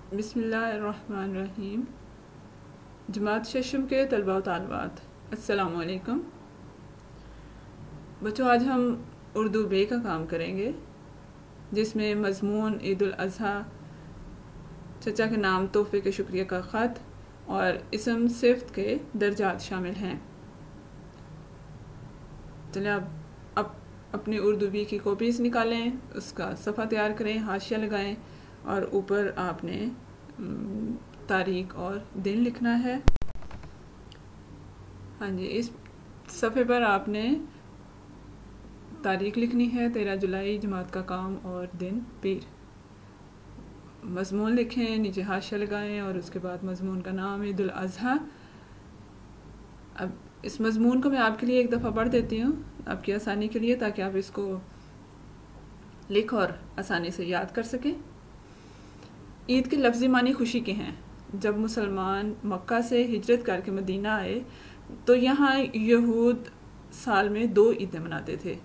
बिस्मिल्लाहिर्रहमानिर्रहीम। जमात शशम के तलबा व तालिबात, अस्सलामु अलैकुम। बच्चों, आज हम उर्दू बे का काम करेंगे, जिसमें मज़मून ईद उल अज़हा, चचा के नाम, तोहफ़े के शुक्रिया का ख़त और इसम सिफ्त के दर्जात शामिल हैं। चलिए अब अपनी उर्दू बी की कॉपीज़ निकालें, उसका सफ़ा तैयार करें, हाशिया लगाएं और ऊपर आपने तारीख और दिन लिखना है। हाँ जी, इस सफ़े पर आपने तारीख लिखनी है 13 जुलाई, जमात का काम और दिन पीर। मज़मून लिखें, नीचे हाशिया लगाएं और उसके बाद मज़मून का नाम ईद उल अज़हा। अब इस मज़मून को मैं आपके लिए एक दफ़ा पढ़ देती हूँ आपकी आसानी के लिए, ताकि आप इसको लिख और आसानी से याद कर सकें। ईद के लफ्ज़ी मानी खुशी के हैं। जब मुसलमान मक्का से हिजरत करके मदीना आए तो यहाँ यहूद साल में 2 ईदें मनाते थे।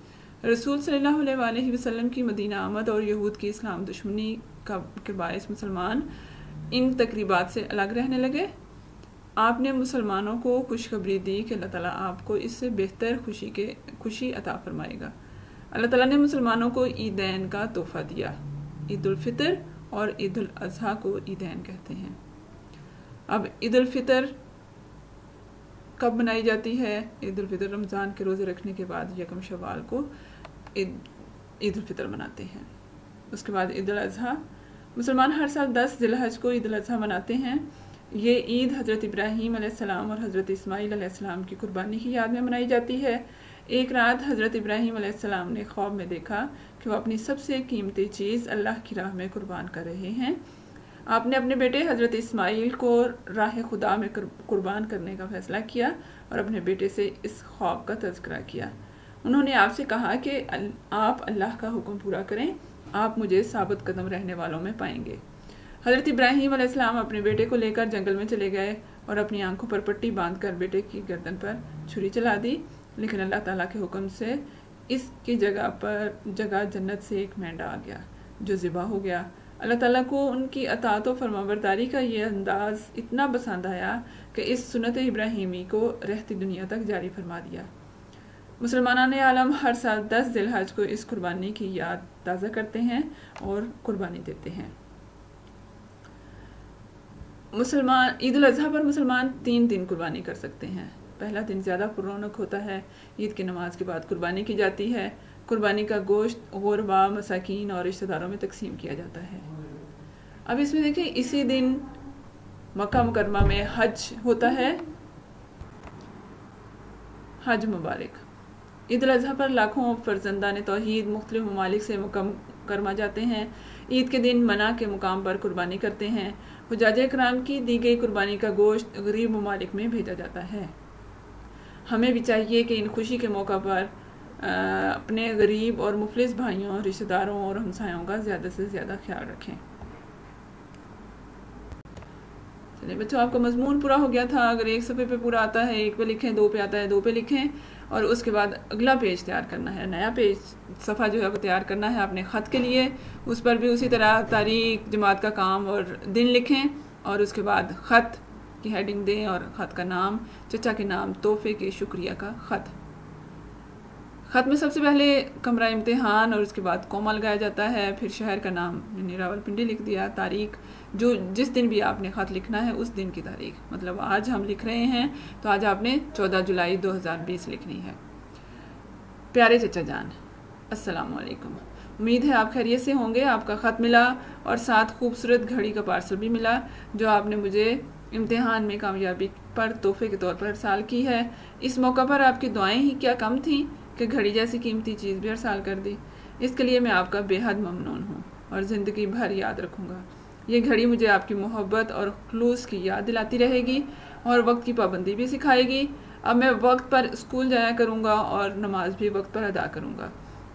रसूल सल्लल्लाहु अलैहि वसल्लम की मदीना आमद और यहूद की इस्लाम दुश्मनी के बायस मुसलमान इन तकरीबात से अलग रहने लगे। आपने मुसलमानों को खुशखबरी दी कि अल्लाह ताला आपको इससे बेहतर खुशी अता फरमाएगा। अल्लाह ताला ने मुसलमानों को ईदैन का तोहफ़ा दिया। ईद उल फितर और ईद उल अज़हा को ईदैन कहते हैं। अब ईद उल फितर कब मनाई जाती है? ईद उल फितर रमज़ान के रोज़े रखने के बाद यकम शवाल को ईद उल फितर मनाते हैं। उसके बाद ईद उल अज़हा, मुसलमान हर साल 10 ज़िलहज को ईद उल अज़हा मनाते हैं। ये ईद हज़रत इब्राहीम अलैहिस्सलाम और हज़रत इस्माईल अलैहिस्सलाम की कुर्बानी की याद में मनाई जाती है। एक रात हज़रत इब्राहीम अलैहिस्सलाम ने ख्वाब में देखा कि वो अपनी सबसे कीमती चीज़ अल्लाह की राह में कुर्बान कर रहे हैं। आपने अपने बेटे हज़रत इस्माईल को राह खुदा में कुर्बान करने का फ़ैसला किया और अपने बेटे से इस ख्वाब का तज़किरा किया। उन्होंने आपसे कहा कि आप अल्लाह का हुक्म पूरा करें, आप मुझे साबित कदम रहने वालों में पाएंगे। हज़रत इब्राहीम अलैहिस्सलाम अपने बेटे को लेकर जंगल में चले गए और अपनी आंखों पर पट्टी बांधकर बेटे की गर्दन पर छुरी चला दी, लेकिन अल्लाह ताला के हुक्म से इसकी जगह जन्नत से एक मेंढा आ गया जो ज़िबा हो गया। अल्लाह ताला को उनकी अताअत व फरमाबरदारी का ये अंदाज़ इतना पसंद आया कि इस सुन्नत इब्राहीमी को रहती दुनिया तक जारी फरमा दिया। मुसलमान आलम हर साल 10 ज़िलहज को इस कुर्बानी की याद ताज़ा करते हैं और कुर्बानी देते हैं। ईद उल अज़हा पर मुसलमान 3 दिन कुर्बानी कर सकते हैं। पहला दिन ज़्यादा पुरौनक होता है। ईद की नमाज के बाद कुर्बानी की जाती है। कुर्बानी का गोश्त गुरबा, मसाकीन और रिश्तेदारों में तकसीम किया जाता है। अब इसमें देखिए, इसी दिन मक्का मुकरमा में हज होता है। हज मुबारक। ईद उल अज़हा पर लाखों फर्जंदान तौहीद मुख्तलिफ ममालिक से मक्का मुकरमा जाते हैं। ईद के दिन मना के मुकाम पर कुर्बानी करते हैं। हुज्जाज इकराम की दी गई कुर्बानी का गोश्त गरीब ममालिक में भेजा जाता है। हमें भी चाहिए कि इन खुशी के मौका पर अपने गरीब और मुफलिस भाइयों, रिश्तेदारों और हमसायों का ज़्यादा से ज़्यादा ख्याल रखें। चलिए बच्चों, आपका मजमून पूरा हो गया था। अगर एक सफ़े पे पूरा आता है 1 पे लिखें, 2 पे आता है 2 पे लिखें और उसके बाद अगला पेज तैयार करना है, नया पेज सफ़ा जो है वो तैयार करना है अपने ख़त के लिए। उस पर भी उसी तरह तारीख, जमात का काम और दिन लिखें और उसके बाद ख़त की हेडिंग दें और ख़त का नाम, चचा के नाम, तोहफ़े के शुक्रिया का ख़त। ख़त में सबसे पहले कमरा इम्तिहान और उसके बाद कॉमा लगाया जाता है, फिर शहर का नाम यानी रावलपिंडी लिख दिया, तारीख जो जिस दिन भी आपने ख़त लिखना है उस दिन की तारीख, मतलब आज हम लिख रहे हैं तो आज आपने 14 जुलाई 2020 लिखनी है। प्यारे चचा जान, अस्सलाम वालेकुम। उम्मीद है आप खैरियत से होंगे। आपका ख़त मिला और साथ खूबसूरत घड़ी का पार्सल भी मिला जो आपने मुझे इम्तिहान में कामयाबी पर तोहफ़े के तौर पर अरसाल की है। इस मौका पर आपकी दुआएं ही क्या कम थी कि घड़ी जैसी कीमती चीज़ भी अरसाल कर दी। इसके लिए मैं आपका बेहद ममनून हूँ और ज़िंदगी भर याद रखूँगा। ये घड़ी मुझे आपकी मोहब्बत और खलूस की याद दिलाती रहेगी और वक्त की पाबंदी भी सिखाएगी। अब मैं वक्त पर स्कूल जाया करूँगा और नमाज भी वक्त पर अदा करूँगा।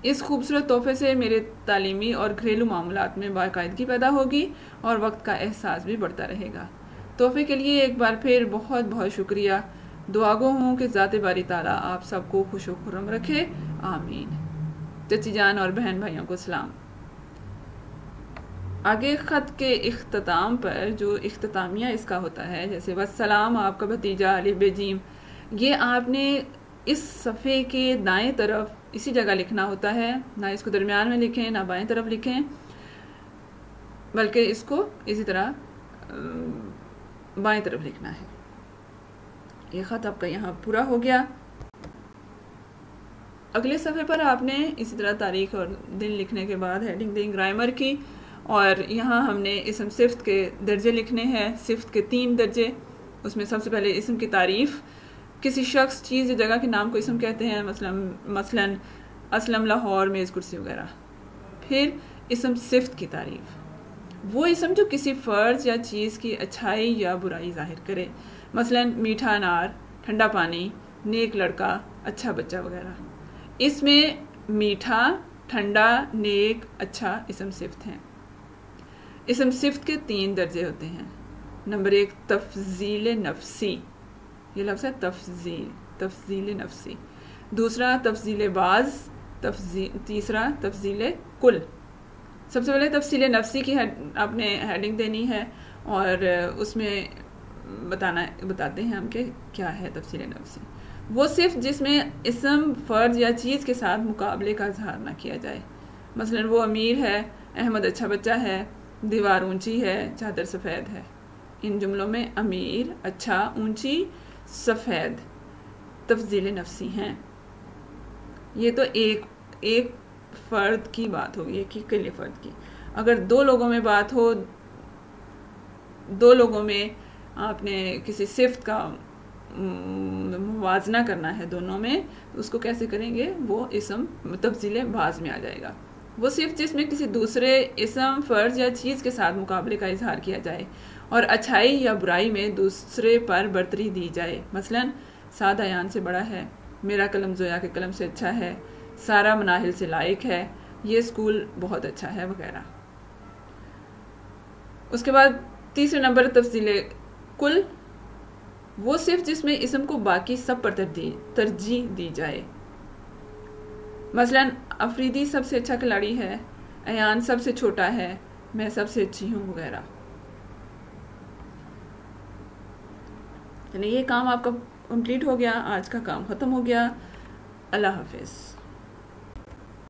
इस खूबसूरत तोहफ़े से मेरे तालीमी और घरेलू मामलात में बाकायदगी पैदा होगी और वक्त का एहसास भी बढ़ता रहेगा। तोहफ़े के लिए एक बार फिर बहुत बहुत शुक्रिया। दुआगो हूँ कि ज़ाते बारी ताला आप सबको खुश व खुर्रम रखे, आमीन। चची जान और बहन भाइयों को सलाम। आगे ख़त के इख्तिताम पर जो इख्तितामिया इसका होता है, जैसे वस्सलाम आपका भतीजा अलिफ बे जीम, ये आपने इस सफ़े के दाएं तरफ इसी जगह लिखना होता है, ना इसको दरमियान में लिखें ना बाएं तरफ लिखें, बल्कि इसको इसी तरह बाएं तरफ लिखना है। ये ख़त आपका यहाँ पूरा हो गया। अगले सफ़े पर आपने इसी तरह तारीख़ और दिन लिखने के बाद हेडिंग दें ग्रामर की, और यहाँ हमने इसम सिफ्त के दर्जे लिखने हैं, सिफ्त के 3 दर्जे। उसमें सबसे पहले इसम की तारीफ़, किसी शख्स, चीज़ या जगह के नाम को इसम कहते हैं, मसलन असलम, लाहौर, मेज़, कुर्सी वगैरह। फिर इसम सिफ्त की तारीफ़, वो इसम जो किसी फ़र्ज या चीज़ की अच्छाई या बुराई ज़ाहिर करे, मसलन मीठा अनार, ठंडा पानी, नेक लड़का, अच्छा बच्चा वगैरह। इसमें मीठा, ठंडा, नेक, अच्छा इसम सिफ्त हैं। इसम सिफ्त के 3 दर्जे होते हैं। नंबर 1 तफ़ज़ील नफ़सी, ये लफ्ज़ है तफ़ज़ील नफ़सी। दूसरा तफ़ज़ील बाज़, तीसरा तफ़ज़ील कुल। सबसे पहले तफ़सील नफ़सी की आपने हेडिंग देनी है, और उसमें बताते हैं हम कि क्या है तफ़सील नफ़सी। वो सिर्फ जिसमें इसम, फ़र्ज या चीज़ के साथ मुकाबले का इजहार ना किया जाए। मसलन वो अमीर है, अहमद अच्छा बच्चा है, दीवार ऊंची है, चादर सफ़ेद है। इन जुमलों में अमीर, अच्छा, ऊंची, सफ़ेद तफ़सील नफ़सी हैं। ये तो एक फ़र्द की बात होगी, एक ही अकेले फ़र्द की। अगर 2 लोगों में बात हो, 2 लोगों में आपने किसी सिफ्त का मुवाजना करना है दोनों में, तो उसको कैसे करेंगे? वो इसम तफ़ज़ील बाज़ में आ जाएगा। वो सिर्फ जिसमें किसी दूसरे इसम, फ़र्ज या चीज़ के साथ मुकाबले का इजहार किया जाए और अच्छाई या बुराई में दूसरे पर बरतरी दी जाए। मसलन साद अयान से बड़ा है, मेरा कलम ज़ोया के कलम से अच्छा है, सारा मनाहिल से लायक है, ये स्कूल बहुत अच्छा है वगैरह। उसके बाद तीसरे नंबर तफ़सील कुल, वो सिर्फ जिसमें इसम को बाकी सब पर तरजीह दी जाए। मसलन अफरीदी सबसे अच्छा खिलाड़ी है, अयान सबसे छोटा है, मैं सबसे अच्छी हूँ वगैरह। यानी ये काम आपका कंप्लीट हो गया, आज का काम ख़त्म हो गया। अल्लाह हाफ़िज़।